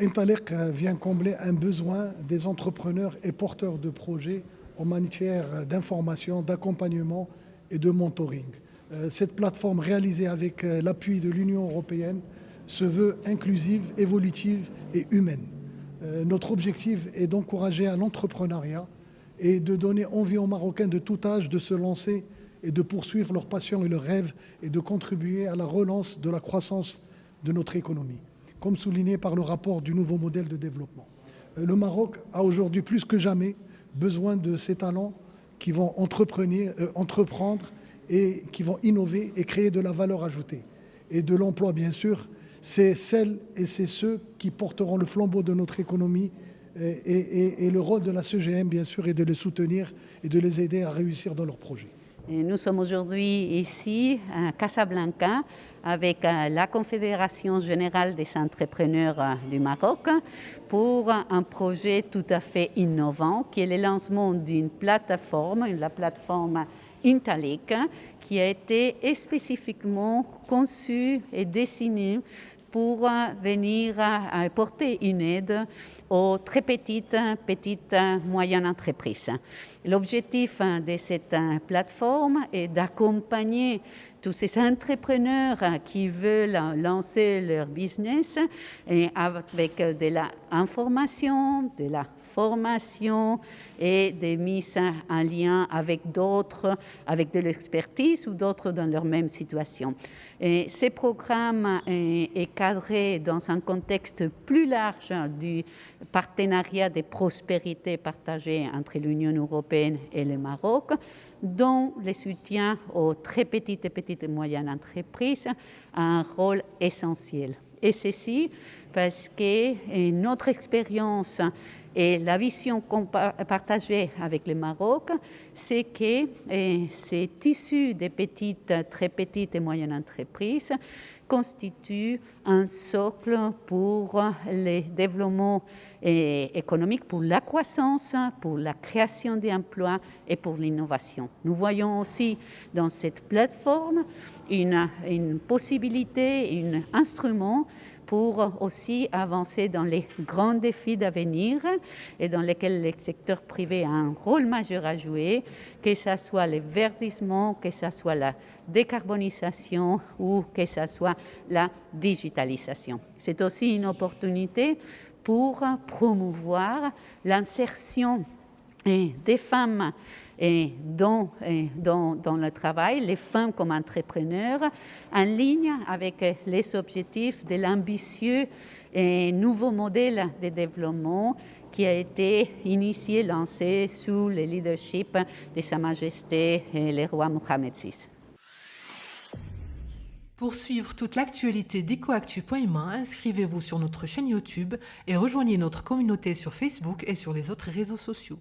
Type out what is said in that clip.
Intalec vient combler un besoin des entrepreneurs et porteurs de projets en matière d'information, d'accompagnement et de mentoring. Cette plateforme réalisée avec l'appui de l'Union européenne se veut inclusive, évolutive et humaine. Notre objectif est d'encourager à l'entrepreneuriat et de donner envie aux Marocains de tout âge de se lancer et de poursuivre leurs passions et leurs rêves et de contribuer à la relance de la croissance de notre économie, comme souligné par le rapport du nouveau modèle de développement. Le Maroc a aujourd'hui plus que jamais besoin de ces talents qui vont entreprendre et qui vont innover et créer de la valeur ajoutée. Et de l'emploi, bien sûr, c'est celles et c'est ceux qui porteront le flambeau de notre économie et le rôle de la CGM, bien sûr, est de les soutenir et de les aider à réussir dans leurs projets. Et nous sommes aujourd'hui ici à Casablanca avec la Confédération générale des entrepreneurs du Maroc pour un projet tout à fait innovant qui est le lancement d'une plateforme, la plateforme Intalec, qui a été spécifiquement conçue et dessinée pour venir apporter une aide aux très petites, moyennes entreprises. L'objectif de cette plateforme est d'accompagner tous ces entrepreneurs qui veulent lancer leur business et avec de l'information, de la formation et des mises en lien avec d'autres, avec de l'expertise ou d'autres dans leur même situation. Et ces programmes est cadré dans un contexte plus large du partenariat de prospérité partagée entre l'Union européenne et le Maroc, dont le soutien aux très petites et moyennes entreprises a un rôle essentiel. Et ceci parce que notre expérience et la vision partagée avec le Maroc, c'est que ces tissus de très petites et moyennes entreprises constituent un socle pour le développement économique, pour la croissance, pour la création d'emplois et pour l'innovation. Nous voyons aussi dans cette plateforme une possibilité, un instrument pour aussi avancer dans les grands défis d'avenir et dans lesquels le secteur privé a un rôle majeur à jouer, que ce soit le verdissement, que ce soit la décarbonisation ou que ce soit la digitalisation. C'est aussi une opportunité pour promouvoir l'insertion des femmes dans le travail, les femmes comme entrepreneurs, en ligne avec les objectifs de l'ambitieux nouveau modèle de développement qui a été initié, lancé sous le leadership de Sa Majesté le roi Mohamed VI. Pour suivre toute l'actualité d'EcoActu.ma, inscrivez-vous sur notre chaîne YouTube et rejoignez notre communauté sur Facebook et sur les autres réseaux sociaux.